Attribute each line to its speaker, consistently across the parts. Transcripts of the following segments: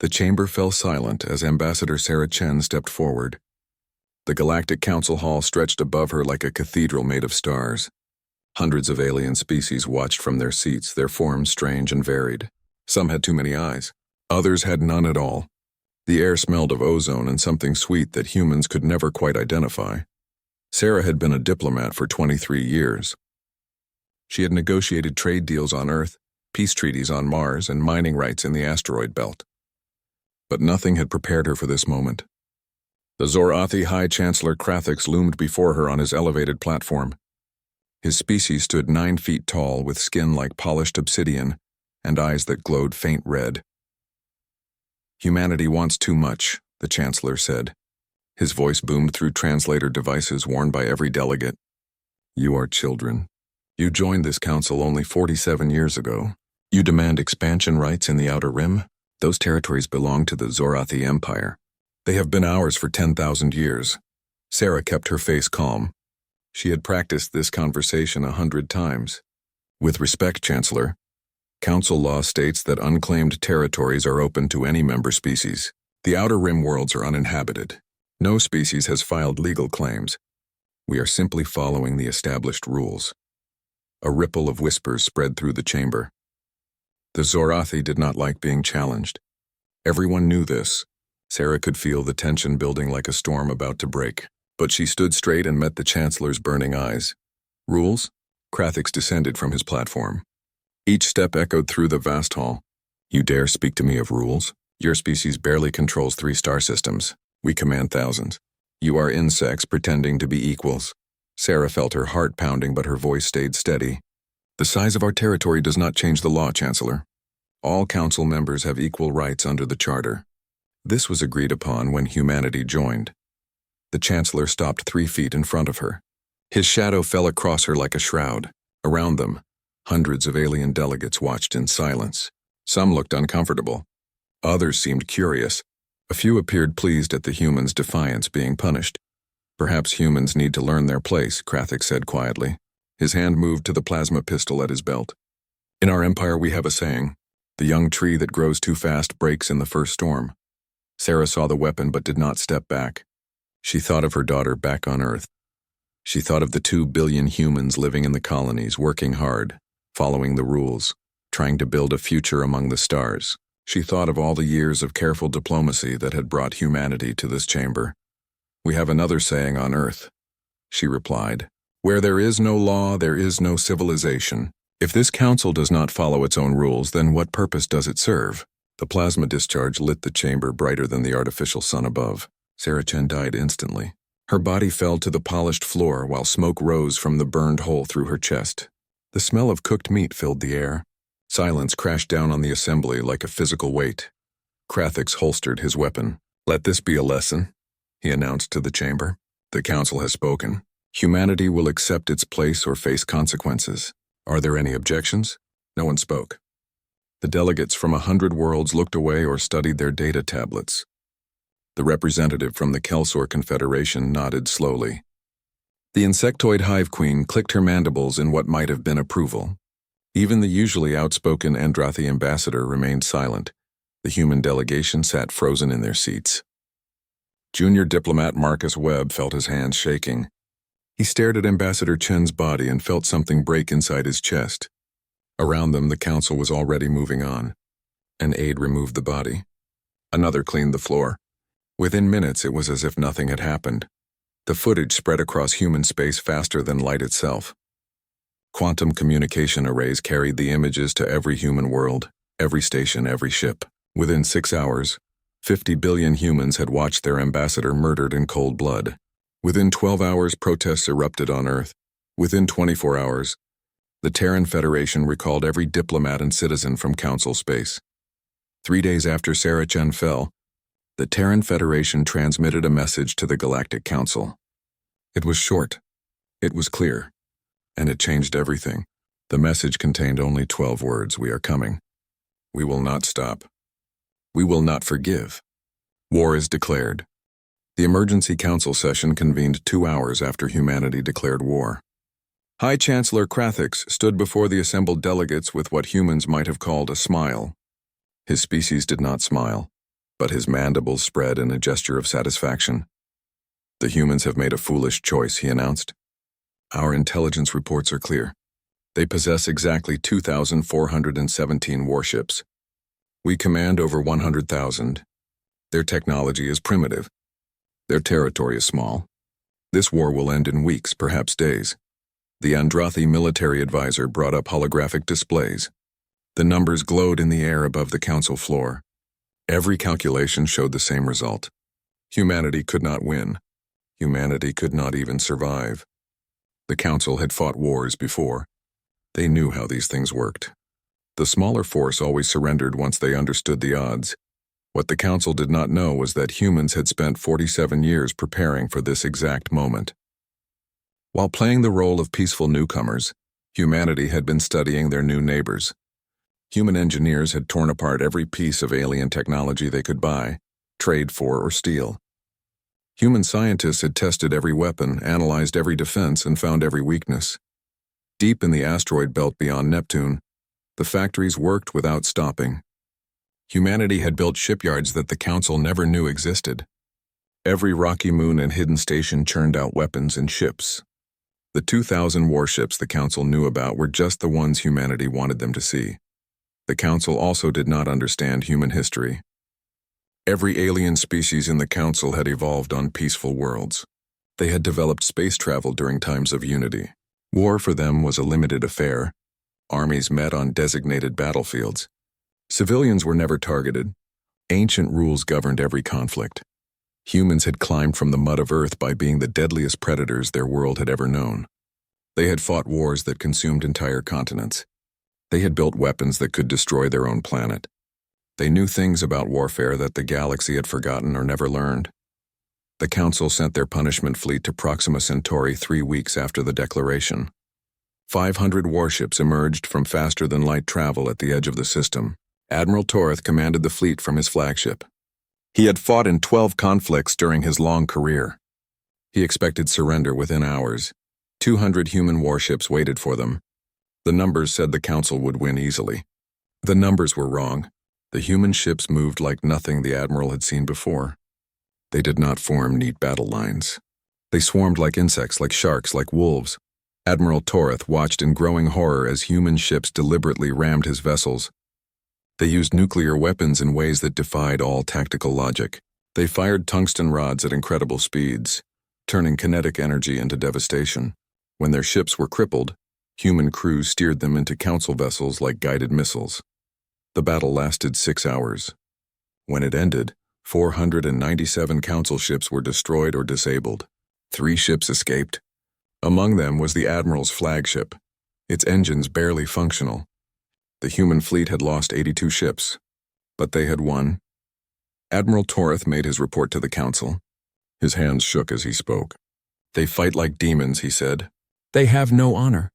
Speaker 1: The chamber fell silent as Ambassador Sarah Chen stepped forward. The Galactic Council Hall stretched above her like a cathedral made of stars. Hundreds of alien species watched from their seats, their forms strange and varied. Some had too many eyes. Others had none at all. The air smelled of ozone and something sweet that humans could never quite identify. Sarah had been a diplomat for 23 years. She had negotiated trade deals on Earth, peace treaties on Mars, and mining rights in the asteroid belt. But nothing had prepared her for this moment. The Zorathi High Chancellor Krathix loomed before her on his elevated platform. His species stood 9 feet tall, with skin like polished obsidian and eyes that glowed faint red. "Humanity wants too much," the Chancellor said. His voice boomed through translator devices worn by every delegate. "You are children. You joined this council only 47 years ago. You demand expansion rights in the Outer Rim? Those territories belong to the Zorathi Empire. They have been ours for 10,000 years. Sarah kept her face calm. She had practiced this conversation 100 times. "With respect, Chancellor, Council law states that unclaimed territories are open to any member species. The Outer Rim worlds are uninhabited. No species has filed legal claims. We are simply following the established rules." A ripple of whispers spread through the chamber. The Zorathi did not like being challenged. Everyone knew this. Sarah could feel the tension building like a storm about to break. But she stood straight and met the Chancellor's burning eyes. "Rules?" Krathix descended from his platform. Each step echoed through the vast hall. "You dare speak to me of rules? Your species barely controls 3 star systems. We command thousands. You are insects pretending to be equals." Sarah felt her heart pounding, but her voice stayed steady. "The size of our territory does not change the law, Chancellor. All council members have equal rights under the Charter. This was agreed upon when humanity joined." The Chancellor stopped 3 feet in front of her. His shadow fell across her like a shroud. Around them, hundreds of alien delegates watched in silence. Some looked uncomfortable. Others seemed curious. A few appeared pleased at the humans' defiance being punished. "Perhaps humans need to learn their place," Krathix said quietly. His hand moved to the plasma pistol at his belt. "In our empire we have a saying, the young tree that grows too fast breaks in the first storm." Sarah saw the weapon but did not step back. She thought of her daughter back on Earth. She thought of the 2 billion humans living in the colonies, working hard, following the rules, trying to build a future among the stars. She thought of all the years of careful diplomacy that had brought humanity to this chamber. "We have another saying on Earth," she replied. "Where there is no law, there is no civilization. If this council does not follow its own rules, then what purpose does it serve?" The plasma discharge lit the chamber brighter than the artificial sun above. Sarah Chen died instantly. Her body fell to the polished floor while smoke rose from the burned hole through her chest. The smell of cooked meat filled the air. Silence crashed down on the assembly like a physical weight. Krathix holstered his weapon. "Let this be a lesson," he announced to the chamber. "The council has spoken. Humanity will accept its place or face consequences. Are there any objections?" No one spoke. The delegates from 100 worlds looked away or studied their data tablets. The representative from the Kelsor Confederation nodded slowly. The insectoid hive queen clicked her mandibles in what might have been approval. Even the usually outspoken Andrathi ambassador remained silent. The human delegation sat frozen in their seats. Junior diplomat Marcus Webb felt his hands shaking. He stared at Ambassador Chen's body and felt something break inside his chest. Around them, the council was already moving on. An aide removed the body. Another cleaned the floor. Within minutes, it was as if nothing had happened. The footage spread across human space faster than light itself. Quantum communication arrays carried the images to every human world, every station, every ship. Within 6 hours, 50 billion humans had watched their ambassador murdered in cold blood. Within 12 hours, protests erupted on Earth. Within 24 hours, the Terran Federation recalled every diplomat and citizen from Council space. 3 days after Sarah Chen fell, the Terran Federation transmitted a message to the Galactic Council. It was short, it was clear, and it changed everything. The message contained only 12 words: "We are coming. We will not stop. We will not forgive. War is declared." The emergency council session convened 2 hours after humanity declared war. High Chancellor Krathix stood before the assembled delegates with what humans might have called a smile. His species did not smile. but his mandibles spread in a gesture of satisfaction. "The humans have made a foolish choice," he announced. "Our intelligence reports are clear. They possess exactly 2,417 warships. We command over 100,000. Their technology is primitive. Their territory is small. This war will end in weeks, perhaps days." The Andrathi military advisor brought up holographic displays. The numbers glowed in the air above the council floor. Every calculation showed the same result. Humanity could not win. Humanity could not even survive. The council had fought wars before. They knew how these things worked. The smaller force always surrendered once they understood the odds. What the council did not know was that humans had spent 47 years preparing for this exact moment. While playing the role of peaceful newcomers, humanity had been studying their new neighbors. Human engineers had torn apart every piece of alien technology they could buy, trade for, or steal. Human scientists had tested every weapon, analyzed every defense, and found every weakness. Deep in the asteroid belt beyond Neptune, the factories worked without stopping. Humanity had built shipyards that the Council never knew existed. Every rocky moon and hidden station churned out weapons and ships. The 2,000 warships the Council knew about were just the ones humanity wanted them to see. The Council also did not understand human history. Every alien species in the Council had evolved on peaceful worlds. They had developed space travel during times of unity. War for them was a limited affair. Armies met on designated battlefields. Civilians were never targeted. Ancient rules governed every conflict. Humans had climbed from the mud of Earth by being the deadliest predators their world had ever known. They had fought wars that consumed entire continents. They had built weapons that could destroy their own planet. They knew things about warfare that the galaxy had forgotten or never learned. The Council sent their punishment fleet to Proxima Centauri 3 weeks after the declaration. 500 warships emerged from faster-than-light travel at the edge of the system. Admiral Torith commanded the fleet from his flagship. He had fought in 12 conflicts during his long career. He expected surrender within hours. 200 human warships waited for them. The numbers said the Council would win easily. The numbers were wrong. The human ships moved like nothing the Admiral had seen before. They did not form neat battle lines. They swarmed like insects, like sharks, like wolves. Admiral Torith watched in growing horror as human ships deliberately rammed his vessels. They used nuclear weapons in ways that defied all tactical logic. They fired tungsten rods at incredible speeds, turning kinetic energy into devastation. When their ships were crippled, human crews steered them into Council vessels like guided missiles. The battle lasted 6 hours. When it ended, 497 Council ships were destroyed or disabled. 3 ships escaped. Among them was the Admiral's flagship, its engines barely functional. The human fleet had lost 82 ships, but they had won. Admiral Torith made his report to the Council. His hands shook as he spoke. "They fight like demons," he said. "They have no honor.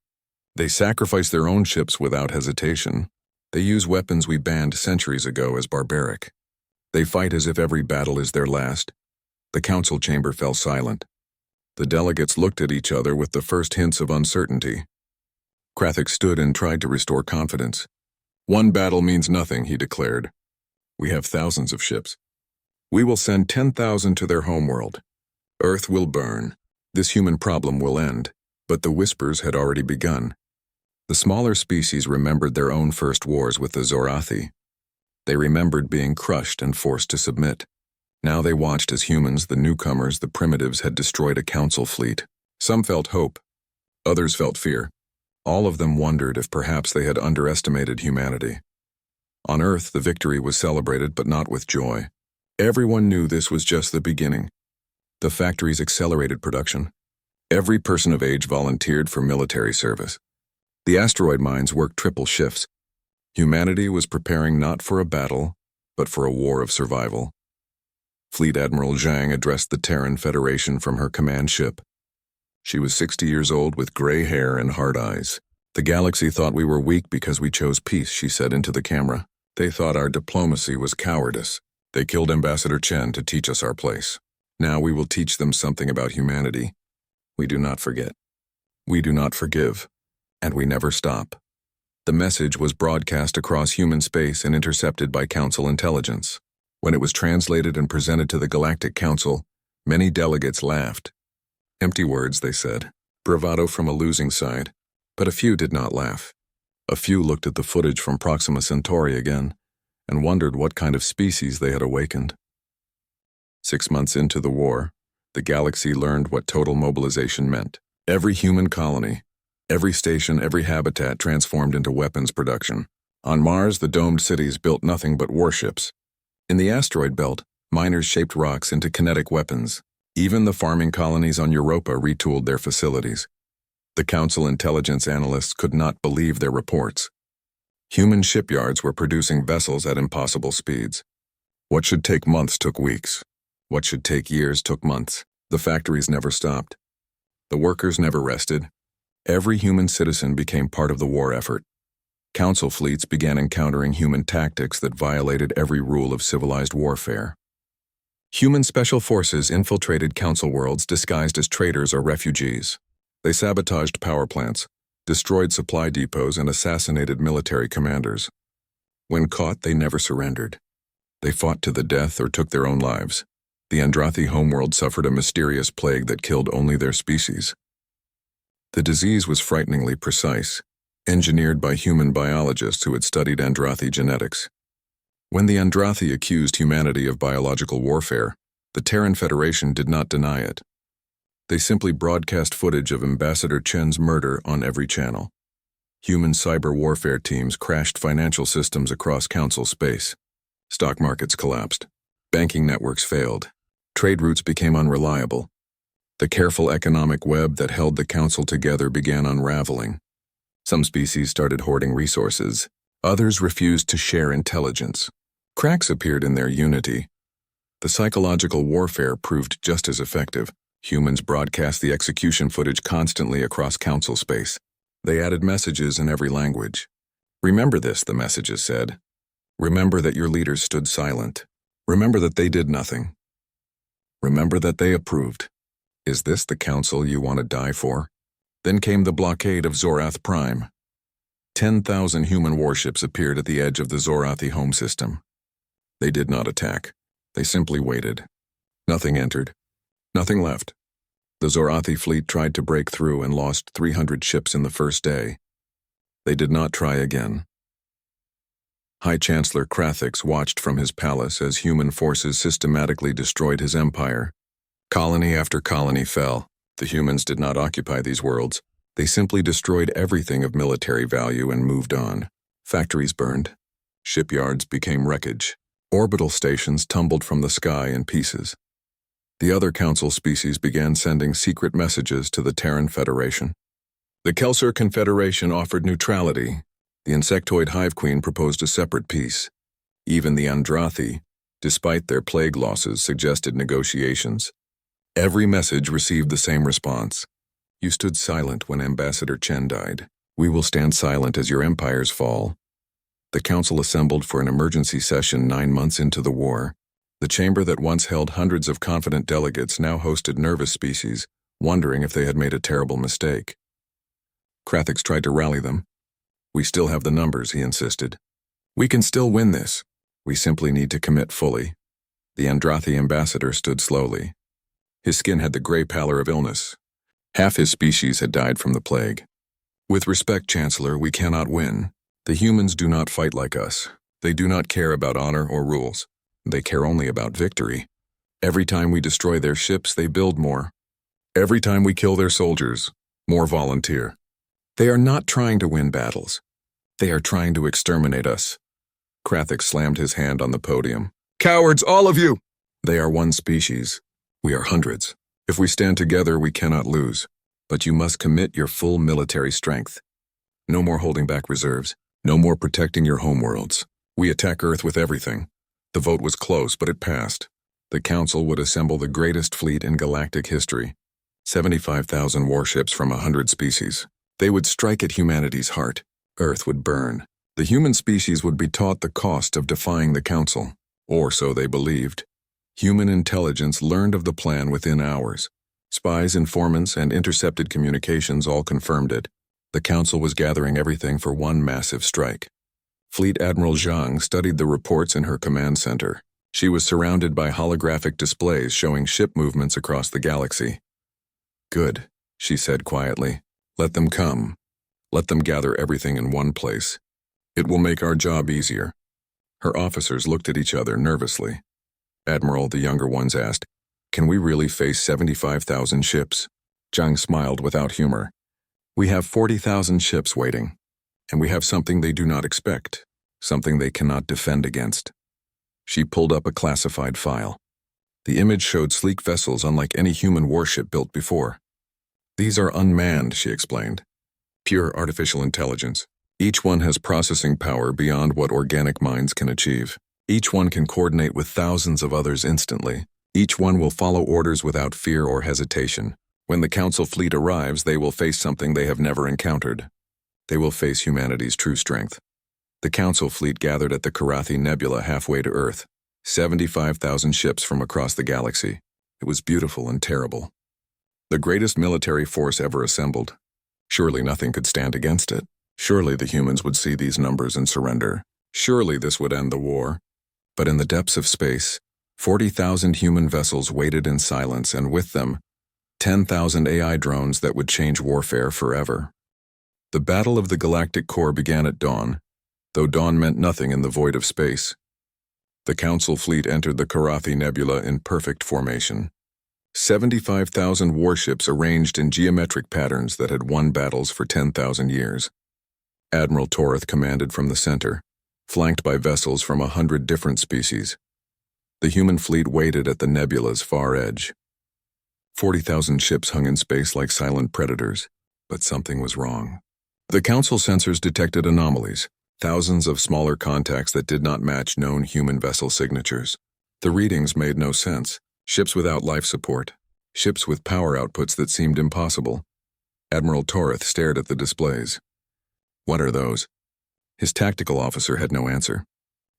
Speaker 1: They sacrifice their own ships without hesitation. They use weapons we banned centuries ago as barbaric. They fight as if every battle is their last." The Council chamber fell silent. The delegates looked at each other with the first hints of uncertainty. Krathik stood and tried to restore confidence. "One battle means nothing," he declared. "We have thousands of ships. We will send 10,000 to their homeworld. Earth will burn. This human problem will end." But the whispers had already begun. The smaller species remembered their own first wars with the Zorathi. They remembered being crushed and forced to submit. Now they watched as humans, the newcomers, the primitives, had destroyed a Council fleet. Some felt hope. Others felt fear. All of them wondered if perhaps they had underestimated humanity. On Earth, the victory was celebrated, but not with joy. Everyone knew this was just the beginning. The factories accelerated production. Every person of age volunteered for military service. The asteroid mines worked triple shifts. Humanity was preparing not for a battle, but for a war of survival. Fleet Admiral Zhang addressed the Terran Federation from her command ship. She was 60 years old with gray hair and hard eyes. "The galaxy thought we were weak because we chose peace," she said into the camera. "They thought our diplomacy was cowardice. They killed Ambassador Chen to teach us our place. Now we will teach them something about humanity. We do not forget. We do not forgive. And we never stop." The message was broadcast across human space and intercepted by Council intelligence. When it was translated and presented to the Galactic Council, many delegates laughed. Empty words, they said. Bravado from a losing side. But a few did not laugh. A few looked at the footage from Proxima Centauri again and wondered what kind of species they had awakened. 6 months into the war, the galaxy learned what total mobilization meant. Every human colony, every station, every habitat transformed into weapons production. On Mars, the domed cities built nothing but warships. In the asteroid belt, miners shaped rocks into kinetic weapons. Even the farming colonies on Europa retooled their facilities. The Council intelligence analysts could not believe their reports. Human shipyards were producing vessels at impossible speeds. What should take months took weeks. What should take years took months. The factories never stopped. The workers never rested. Every human citizen became part of the war effort. Council fleets began encountering human tactics that violated every rule of civilized warfare. Human special forces infiltrated Council worlds disguised as traitors or refugees. They sabotaged power plants, destroyed supply depots, and assassinated military commanders. When caught, they never surrendered. They fought to the death or took their own lives. The Andrathi homeworld suffered a mysterious plague that killed only their species. The disease was frighteningly precise, engineered by human biologists who had studied Andrathi genetics. When the Andrathi accused humanity of biological warfare, the Terran Federation did not deny it. They simply broadcast footage of Ambassador Chen's murder on every channel. Human cyber warfare teams crashed financial systems across Council space. Stock markets collapsed. Banking networks failed. Trade routes became unreliable. The careful economic web that held the Council together began unraveling. Some species started hoarding resources. Others refused to share intelligence. Cracks appeared in their unity. The psychological warfare proved just as effective. Humans broadcast the execution footage constantly across Council space. They added messages in every language. Remember this, the messages said. Remember that your leaders stood silent. Remember that they did nothing. Remember that they approved. Is this the Council you want to die for? Then came the blockade of Zorath Prime. 10,000 human warships appeared at the edge of the Zorathi home system. They did not attack. They simply waited. Nothing entered. Nothing left. The Zorathi fleet tried to break through and lost 300 ships in the first day. They did not try again. High Chancellor Krathix watched from his palace as human forces systematically destroyed his empire. Colony after colony fell. The humans did not occupy these worlds. They simply destroyed everything of military value and moved on. Factories burned. Shipyards became wreckage. Orbital stations tumbled from the sky in pieces. The other Council species began sending secret messages to the Terran Federation. The Kelser Confederation offered neutrality. The insectoid Hive Queen proposed a separate peace. Even the Andrathi, despite their plague losses, suggested negotiations. Every message received the same response. You stood silent when Ambassador Chen died. We will stand silent as your empires fall. The Council assembled for an emergency session 9 months into the war. The chamber that once held hundreds of confident delegates now hosted nervous species, wondering if they had made a terrible mistake. Krathix tried to rally them. We still have the numbers, he insisted. We can still win this. We simply need to commit fully. The Andrathi ambassador stood slowly. His skin had the gray pallor of illness. Half his species had died from the plague. With respect, Chancellor, we cannot win. The humans do not fight like us. They do not care about honor or rules. They care only about victory. Every time we destroy their ships, they build more. Every time we kill their soldiers, more volunteer. They are not trying to win battles. They are trying to exterminate us. Krathix slammed his hand on the podium. Cowards, all of you! They are one species. We are hundreds. If we stand together, we cannot lose. But you must commit your full military strength. No more holding back reserves. No more protecting your homeworlds. We attack Earth with everything. The vote was close, but it passed. The Council would assemble the greatest fleet in galactic history. 75,000 warships from 100 species. They would strike at humanity's heart. Earth would burn. The human species would be taught the cost of defying the Council. Or so they believed. Human intelligence learned of the plan within hours. Spies, informants, and intercepted communications all confirmed it. The Council was gathering everything for one massive strike. Fleet Admiral Zhang studied the reports in her command center. She was surrounded by holographic displays showing ship movements across the galaxy. "Good," she said quietly. "Let them come. Let them gather everything in one place. It will make our job easier." Her officers looked at each other nervously. Admiral, the younger ones asked, "Can we really face 75,000 ships?" Zhang smiled without humor. "We have 40,000 ships waiting, and we have something they do not expect, something they cannot defend against." She pulled up a classified file. The image showed sleek vessels unlike any human warship built before. "These are unmanned," she explained. "Pure artificial intelligence. Each one has processing power beyond what organic minds can achieve. Each one can coordinate with thousands of others instantly. Each one will follow orders without fear or hesitation. When the Council fleet arrives, they will face something they have never encountered. They will face humanity's true strength." The Council fleet gathered at the Karathi Nebula halfway to Earth. 75,000 ships from across the galaxy. It was beautiful and terrible. The greatest military force ever assembled. Surely nothing could stand against it. Surely the humans would see these numbers and surrender. Surely this would end the war. But in the depths of space, 40,000 human vessels waited in silence, and with them, 10,000 AI drones that would change warfare forever. The Battle of the Galactic Core began at dawn, though dawn meant nothing in the void of space. The Council fleet entered the Karathi Nebula in perfect formation. 75,000 warships arranged in geometric patterns that had won battles for 10,000 years. Admiral Torith commanded from the center, flanked by vessels from 100 different species. The human fleet waited at the nebula's far edge. 40,000 ships hung in space like silent predators, but something was wrong. The Council sensors detected anomalies, thousands of smaller contacts that did not match known human vessel signatures. The readings made no sense. Ships without life support. Ships with power outputs that seemed impossible. Admiral Torith stared at the displays. "What are those?" His tactical officer had no answer.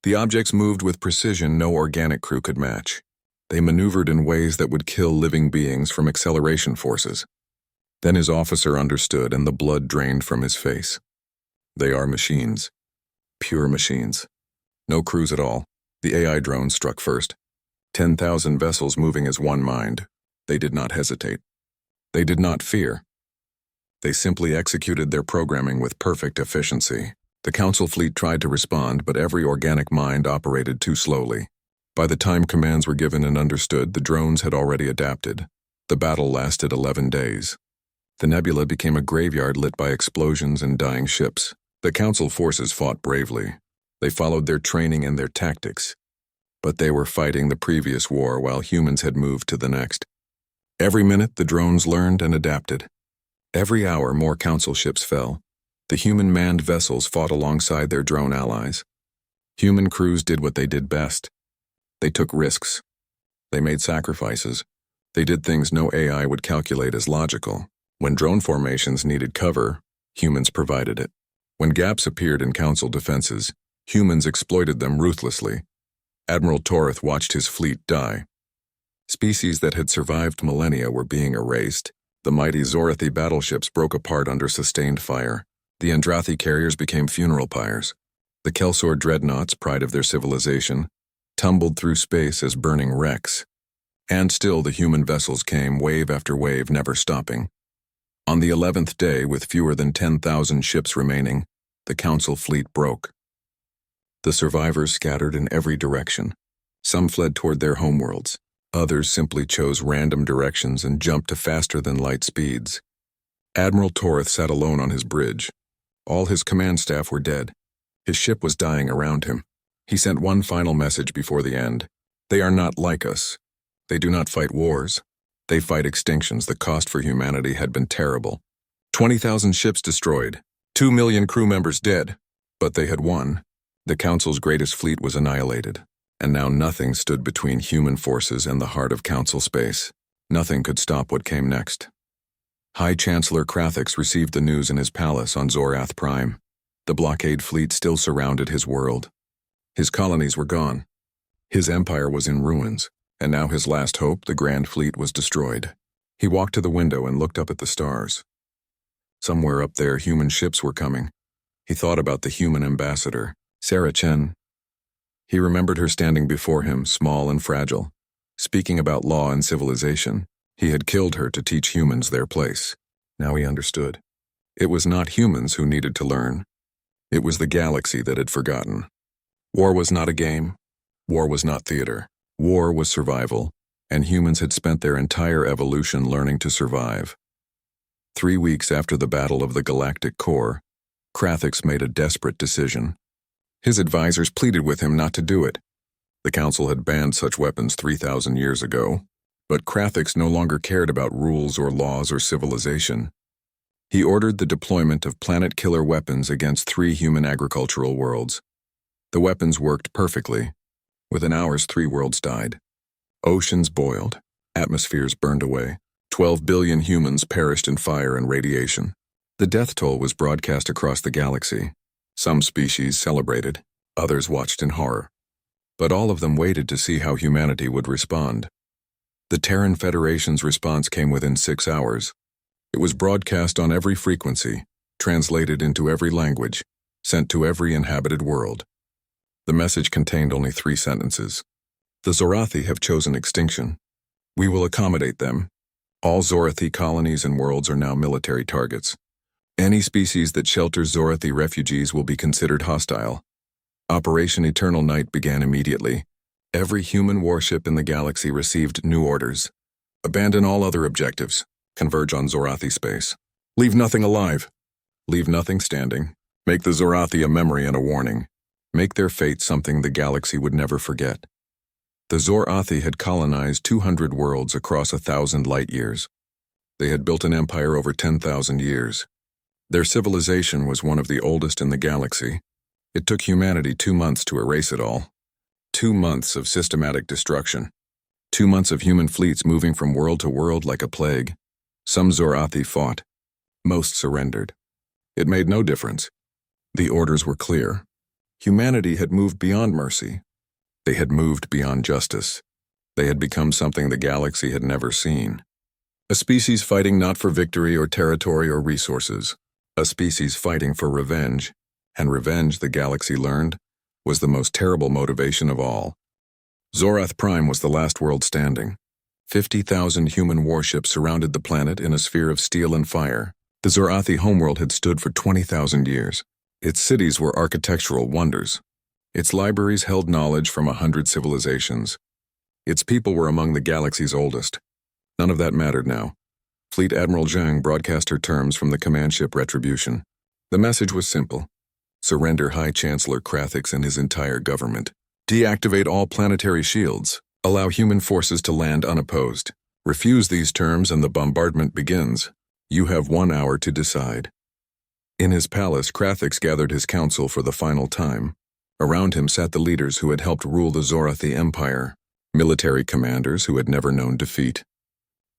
Speaker 1: The objects moved with precision no organic crew could match. They maneuvered in ways that would kill living beings from acceleration forces. Then his officer understood, and the blood drained from his face. They are machines. Pure machines. No crews at all. The AI drones struck first. 10,000 vessels moving as one mind. They did not hesitate. They did not fear. They simply executed their programming with perfect efficiency. The Council fleet tried to respond, but every organic mind operated too slowly. By the time commands were given and understood, the drones had already adapted. The battle lasted 11 days. The nebula became a graveyard lit by explosions and dying ships. The Council forces fought bravely. They followed their training and their tactics. But they were fighting the previous war while humans had moved to the next. Every minute, the drones learned and adapted. Every hour, more Council ships fell. The human manned vessels fought alongside their drone allies. Human crews did what they did best. They took risks. They made sacrifices. They did things no AI would calculate as logical. When drone formations needed cover, humans provided it. When gaps appeared in Council defenses, humans exploited them ruthlessly. Admiral Torith watched his fleet die. Species that had survived millennia were being erased. The mighty Zorathi battleships broke apart under sustained fire. The Andrathi carriers became funeral pyres. The Kelsor dreadnoughts, pride of their civilization, tumbled through space as burning wrecks. And still the human vessels came, wave after wave, never stopping. On the 11th day, with fewer than 10,000 ships remaining, the Council fleet broke. The survivors scattered in every direction. Some fled toward their homeworlds. Others simply chose random directions and jumped to faster-than-light speeds. Admiral Torith sat alone on his bridge. All his command staff were dead. His ship was dying around him. He sent one final message before the end. "They are not like us. They do not fight wars. They fight extinctions. The cost for humanity had been terrible. 20,000 ships destroyed. 2 million crew members dead. But they had won. The Council's greatest fleet was annihilated. And now nothing stood between human forces and the heart of Council space. Nothing could stop what came next." High Chancellor Krathix received the news in his palace on Zorath Prime. The blockade fleet still surrounded his world. His colonies were gone. His empire was in ruins, and now his last hope, the Grand Fleet, was destroyed. He walked to the window and looked up at the stars. Somewhere up there, human ships were coming. He thought about the human ambassador, Sarah Chen. He remembered her standing before him, small and fragile, speaking about law and civilization. He had killed her to teach humans their place. Now he understood. It was not humans who needed to learn. It was the galaxy that had forgotten. War was not a game. War was not theater. War was survival, and humans had spent their entire evolution learning to survive. 3 weeks after the Battle of the Galactic Core, Krathix made a desperate decision. His advisors pleaded with him not to do it. The Council had banned such weapons 3,000 years ago, but Krathix no longer cared about rules or laws or civilization. He ordered the deployment of planet-killer weapons against 3 human agricultural worlds. The weapons worked perfectly. Within hours, 3 worlds died. Oceans boiled. Atmospheres burned away. 12 billion humans perished in fire and radiation. The death toll was broadcast across the galaxy. Some species celebrated, others watched in horror. But all of them waited to see how humanity would respond. The Terran Federation's response came within 6 hours. It was broadcast on every frequency, translated into every language, sent to every inhabited world. The message contained only 3 sentences. The Zorathi have chosen extinction. We will accommodate them. All Zorathi colonies and worlds are now military targets. Any species that shelters Zorathi refugees will be considered hostile. Operation Eternal Night began immediately. Every human warship in the galaxy received new orders. Abandon all other objectives. Converge on Zorathi space. Leave nothing alive. Leave nothing standing. Make the Zorathi a memory and a warning. Make their fate something the galaxy would never forget. The Zorathi had colonized 200 worlds across 1,000 light years. They had built an empire over 10,000 years. Their civilization was one of the oldest in the galaxy. It took humanity 2 months to erase it all. 2 months of systematic destruction. 2 months of human fleets moving from world to world like a plague. Some Zorathi fought. Most surrendered. It made no difference. The orders were clear. Humanity had moved beyond mercy. They had moved beyond justice. They had become something the galaxy had never seen. A species fighting not for victory or territory or resources. A species fighting for revenge. And revenge, the galaxy learned, was the most terrible motivation of all. Zorath Prime was the last world standing. 50,000 human warships surrounded the planet in a sphere of steel and fire. The Zorathi homeworld had stood for 20,000 years. Its cities were architectural wonders. Its libraries held knowledge from 100 civilizations. Its people were among the galaxy's oldest. None of that mattered now. Fleet Admiral Zhang broadcast her terms from the command ship Retribution. The message was simple. Surrender High Chancellor Krathix and his entire government. Deactivate all planetary shields. Allow human forces to land unopposed. Refuse these terms and the bombardment begins. You have 1 hour to decide. In his palace, Krathix gathered his council for the final time. Around him sat the leaders who had helped rule the Zorathi Empire, military commanders who had never known defeat,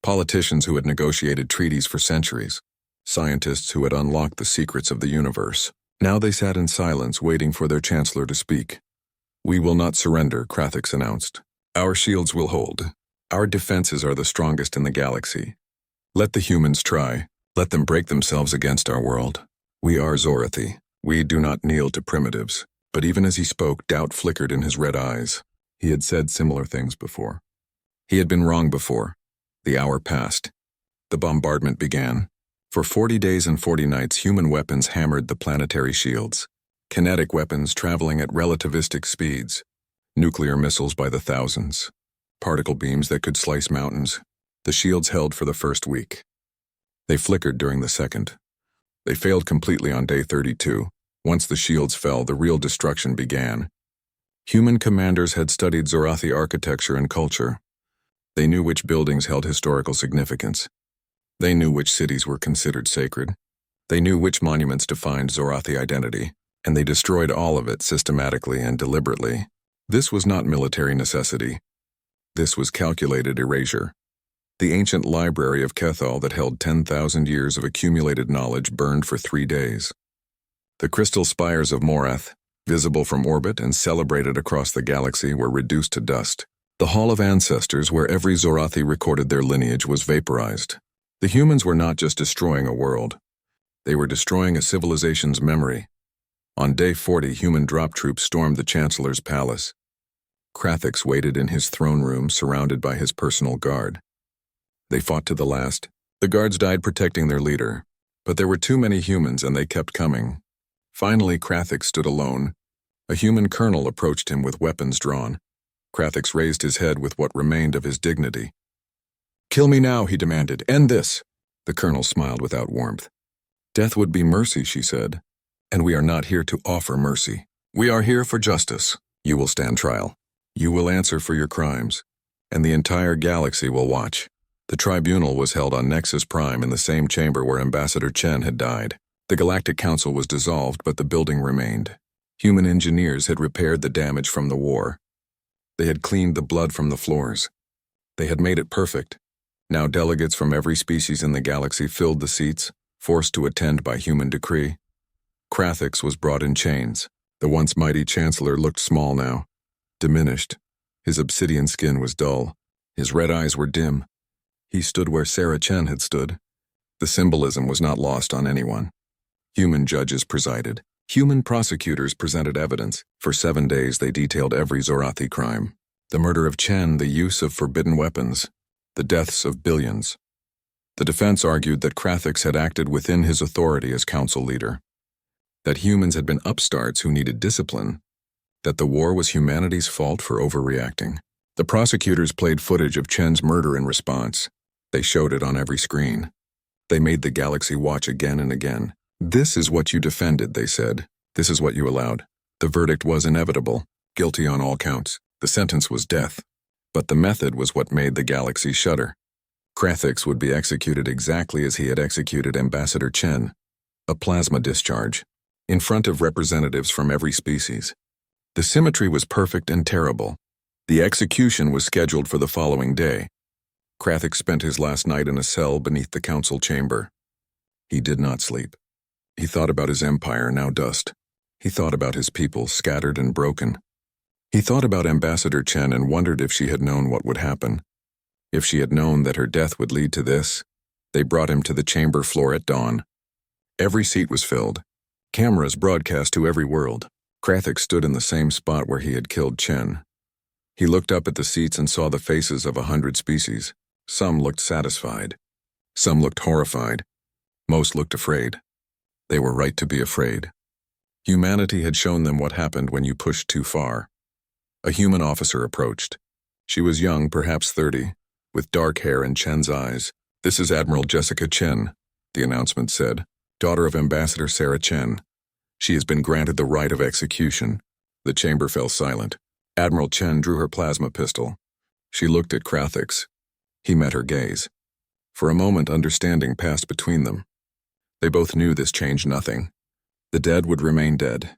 Speaker 1: politicians who had negotiated treaties for centuries, scientists who had unlocked the secrets of the universe. Now they sat in silence, waiting for their chancellor to speak. We will not surrender, Krathix announced. Our shields will hold. Our defenses are the strongest in the galaxy. Let the humans try. Let them break themselves against our world. We are Zorathi. We do not kneel to primitives. But even as he spoke, doubt flickered in his red eyes. He had said similar things before. He had been wrong before. The hour passed. The bombardment began. For 40 days and 40 nights, human weapons hammered the planetary shields. Kinetic weapons traveling at relativistic speeds. Nuclear missiles by the thousands. Particle beams that could slice mountains. The shields held for the first week. They flickered during the second. They failed completely on day 32. Once the shields fell, the real destruction began. Human commanders had studied Zorathi architecture and culture. They knew which buildings held historical significance. They knew which cities were considered sacred. They knew which monuments defined Zorathi identity, and they destroyed all of it systematically and deliberately. This was not military necessity. This was calculated erasure. The ancient library of Kethal that held 10,000 years of accumulated knowledge burned for 3 days. The crystal spires of Morath, visible from orbit and celebrated across the galaxy, were reduced to dust. The Hall of Ancestors, where every Zorathi recorded their lineage, was vaporized. The humans were not just destroying a world. They were destroying a civilization's memory. On day 40, human drop troops stormed the Chancellor's palace. Krathix waited in his throne room surrounded by his personal guard. They fought to the last. The guards died protecting their leader, but there were too many humans and they kept coming. Finally, Krathix stood alone. A human colonel approached him with weapons drawn. Krathix raised his head with what remained of his dignity. "Kill me now," he demanded. "End this." The colonel smiled without warmth. "Death would be mercy," she said, "and we are not here to offer mercy. We are here for justice. You will stand trial. You will answer for your crimes, and the entire galaxy will watch." The tribunal was held on Nexus Prime in the same chamber where Ambassador Chen had died. The Galactic Council was dissolved, but the building remained. Human engineers had repaired the damage from the war. They had cleaned the blood from the floors. They had made it perfect. Now delegates from every species in the galaxy filled the seats, forced to attend by human decree. Krathix was brought in chains. The once mighty Chancellor looked small now, diminished. His obsidian skin was dull. His red eyes were dim. He stood where Sarah Chen had stood. The symbolism was not lost on anyone. Human judges presided. Human prosecutors presented evidence. For 7 days they detailed every Zorathi crime. The murder of Chen, the use of forbidden weapons, the deaths of billions. The defense argued that Krathix had acted within his authority as council leader, that humans had been upstarts who needed discipline, that the war was humanity's fault for overreacting. The prosecutors played footage of Chen's murder in response. They showed it on every screen. They made the galaxy watch again and again. "This is what you defended," they said. "This is what you allowed." The verdict was inevitable, guilty on all counts. The sentence was death. But the method was what made the galaxy shudder. Krathix would be executed exactly as he had executed Ambassador Chen, a plasma discharge, in front of representatives from every species. The symmetry was perfect and terrible. The execution was scheduled for the following day. Krathix spent his last night in a cell beneath the council chamber. He did not sleep. He thought about his empire, now dust. He thought about his people, scattered and broken. He thought about Ambassador Chen and wondered if she had known what would happen. If she had known that her death would lead to this. They brought him to the chamber floor at dawn. Every seat was filled. Cameras broadcast to every world. Krathix stood in the same spot where he had killed Chen. He looked up at the seats and saw the faces of 100 species. Some looked satisfied. Some looked horrified. Most looked afraid. They were right to be afraid. Humanity had shown them what happened when you pushed too far. A human officer approached. She was young, perhaps 30, with dark hair and Chen's eyes. "This is Admiral Jessica Chen," the announcement said, "daughter of Ambassador Sarah Chen. She has been granted the right of execution." The chamber fell silent. Admiral Chen drew her plasma pistol. She looked at Krathix. He met her gaze. For a moment, understanding passed between them. They both knew this changed nothing. The dead would remain dead.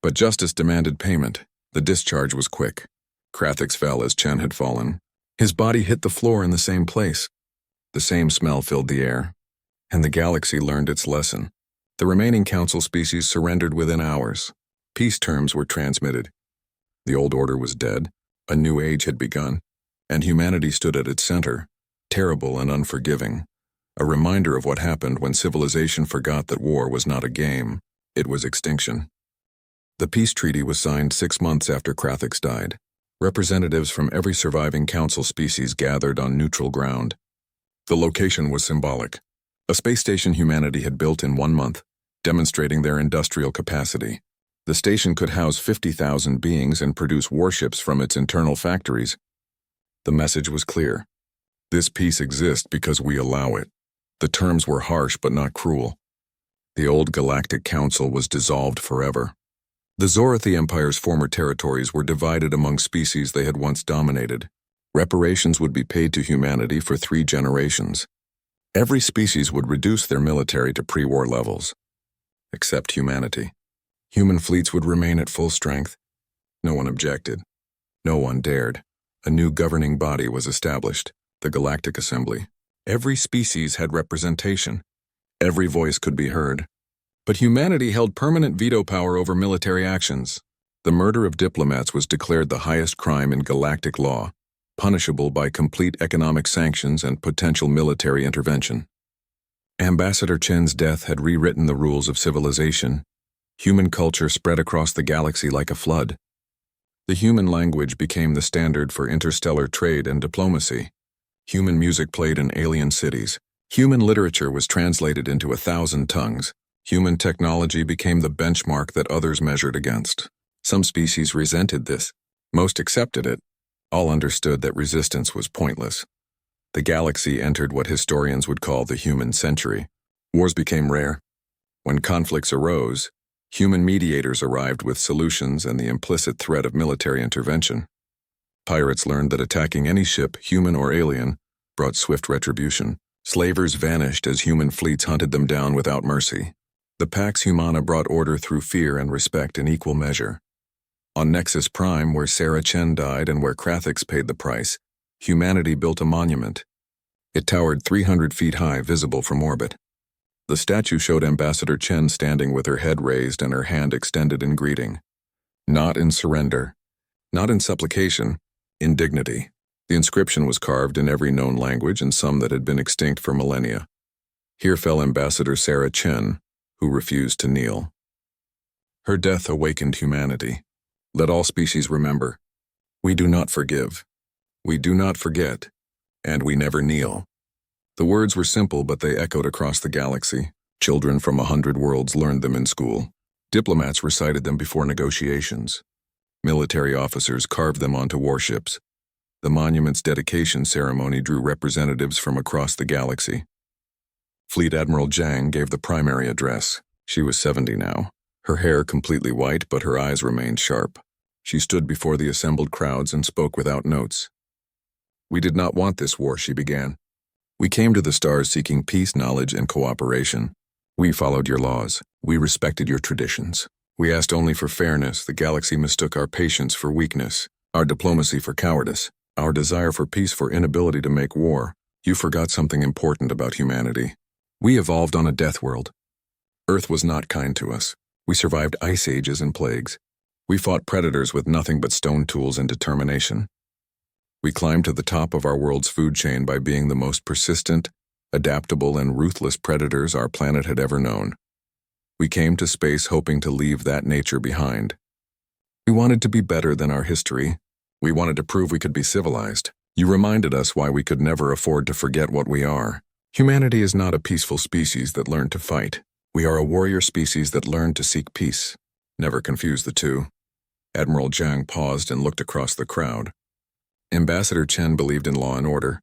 Speaker 1: But justice demanded payment. The discharge was quick. Krathix fell as Chen had fallen. His body hit the floor in the same place. The same smell filled the air. And the galaxy learned its lesson. The remaining council species surrendered within hours. Peace terms were transmitted. The old order was dead. A new age had begun. And humanity stood at its center, terrible and unforgiving. A reminder of what happened when civilization forgot that war was not a game. It was extinction. The peace treaty was signed 6 months after Krathix died. Representatives from every surviving council species gathered on neutral ground. The location was symbolic. A space station humanity had built in 1 month, demonstrating their industrial capacity. The station could house 50,000 beings and produce warships from its internal factories. The message was clear. This peace exists because we allow it. The terms were harsh but not cruel. The old Galactic Council was dissolved forever. The Zorathi Empire's former territories were divided among species they had once dominated. Reparations would be paid to humanity for 3 generations. Every species would reduce their military to pre-war levels, except humanity. Human fleets would remain at full strength. No one objected. No one dared. A new governing body was established, the Galactic Assembly. Every species had representation. Every voice could be heard. But humanity held permanent veto power over military actions. The murder of diplomats was declared the highest crime in galactic law, punishable by complete economic sanctions and potential military intervention. Ambassador Chen's death had rewritten the rules of civilization. Human culture spread across the galaxy like a flood. The human language became the standard for interstellar trade and diplomacy. Human music played in alien cities. Human literature was translated into 1,000 tongues. Human technology became the benchmark that others measured against. Some species resented this. Most accepted it. All understood that resistance was pointless. The galaxy entered what historians would call the human century. Wars became rare. When conflicts arose, human mediators arrived with solutions and the implicit threat of military intervention. Pirates learned that attacking any ship, human or alien, brought swift retribution. Slavers vanished as human fleets hunted them down without mercy. The Pax Humana brought order through fear and respect in equal measure. On Nexus Prime, where Sarah Chen died and where Krathix paid the price, humanity built a monument. It towered 300 feet high, visible from orbit. The statue showed Ambassador Chen standing with her head raised and her hand extended in greeting. Not in surrender, not in supplication, in dignity. The inscription was carved in every known language and some that had been extinct for millennia. Here fell Ambassador Sarah Chen, who refused to kneel. Her death awakened humanity. Let all species remember. We do not forgive. We do not forget. And we never kneel. The words were simple, but they echoed across the galaxy. Children from 100 worlds learned them in school. Diplomats recited them before negotiations. Military officers carved them onto warships. The monument's dedication ceremony drew representatives from across the galaxy. Fleet Admiral Zhang gave the primary address. She was 70 now. Her hair completely white, but her eyes remained sharp. She stood before the assembled crowds and spoke without notes. "We did not want this war," she began. "We came to the stars seeking peace, knowledge, and cooperation. We followed your laws. We respected your traditions. We asked only for fairness. The galaxy mistook our patience for weakness, our diplomacy for cowardice, our desire for peace for inability to make war. You forgot something important about humanity. We evolved on a death world. Earth was not kind to us. We survived ice ages and plagues. We fought predators with nothing but stone tools and determination. We climbed to the top of our world's food chain by being the most persistent, adaptable, and ruthless predators our planet had ever known. We came to space hoping to leave that nature behind. We wanted to be better than our history. We wanted to prove we could be civilized. You reminded us why we could never afford to forget what we are. Humanity is not a peaceful species that learned to fight. We are a warrior species that learned to seek peace. Never confuse the two." Admiral Zhang paused and looked across the crowd. Ambassador Chen believed in law and order.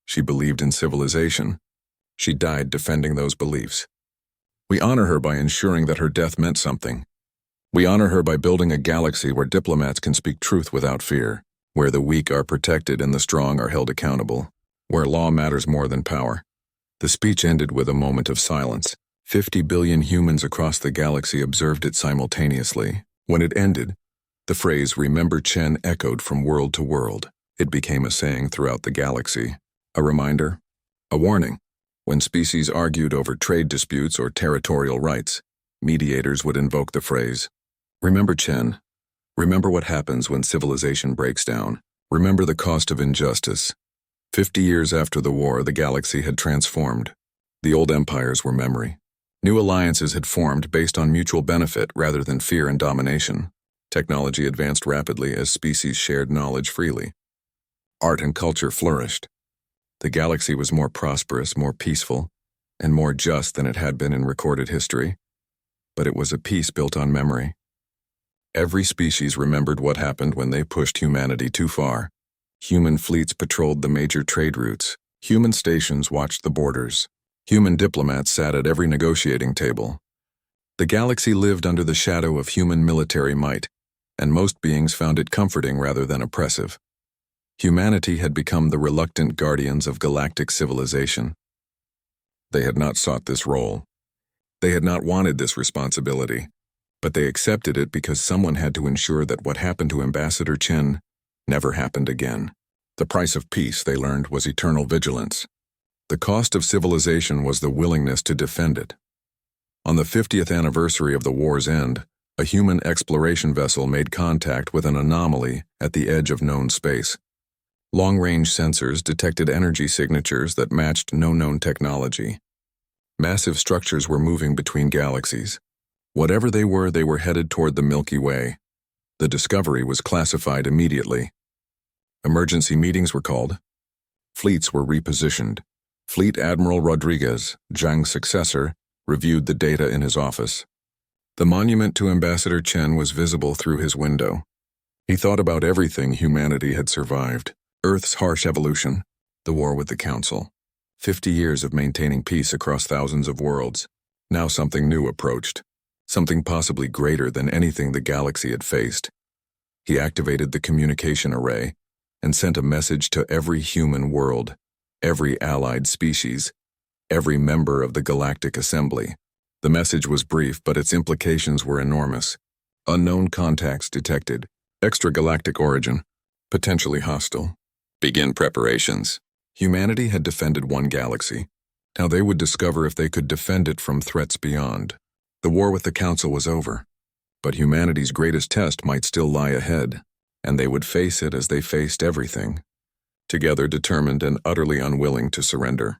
Speaker 1: She believed in civilization. She died defending those beliefs. We honor her by ensuring that her death meant something. We honor her by building a galaxy where diplomats can speak truth without fear, where the weak are protected and the strong are held accountable, where law matters more than power. The speech ended with a moment of silence. 50 billion humans across the galaxy observed it simultaneously. When it ended, the phrase "Remember Chen" echoed from world to world. It became a saying throughout the galaxy. A reminder, a warning. When species argued over trade disputes or territorial rights, mediators would invoke the phrase, "Remember Chen. Remember what happens when civilization breaks down. Remember the cost of injustice." 50 years after the war, the galaxy had transformed. The old empires were memory. New alliances had formed based on mutual benefit rather than fear and domination. Technology advanced rapidly as species shared knowledge freely. Art and culture flourished. The galaxy was more prosperous, more peaceful, and more just than it had been in recorded history. But it was a peace built on memory. Every species remembered what happened when they pushed humanity too far. Human fleets patrolled the major trade routes. Human stations watched the borders. Human diplomats sat at every negotiating table. The galaxy lived under the shadow of human military might, and most beings found it comforting rather than oppressive. Humanity had become the reluctant guardians of galactic civilization. They had not sought this role. They had not wanted this responsibility, but they accepted it because someone had to ensure that what happened to Ambassador Chen never happened again. The price of peace, they learned, was eternal vigilance. The cost of civilization was the willingness to defend it. On the 50th anniversary of the war's end, a human exploration vessel made contact with an anomaly at the edge of known space. Long-range sensors detected energy signatures that matched no known technology. Massive structures were moving between galaxies. Whatever they were headed toward the Milky Way. The discovery was classified immediately. Emergency meetings were called. Fleets were repositioned. Fleet Admiral Rodriguez, Zhang's successor, reviewed the data in his office. The monument to Ambassador Chen was visible through his window. He thought about everything humanity had survived. Earth's harsh evolution, the war with the Council, 50 years of maintaining peace across thousands of worlds. Now something new approached, something possibly greater than anything the galaxy had faced. He activated the communication array and sent a message to every human world, every allied species, every member of the Galactic Assembly. The message was brief, but its implications were enormous. Unknown contacts detected. Extragalactic origin. Potentially hostile. Begin preparations. Humanity had defended one galaxy. Now they would discover if they could defend it from threats beyond. The war with the Council was over. But humanity's greatest test might still lie ahead, and they would face it as they faced everything, together determined and utterly unwilling to surrender.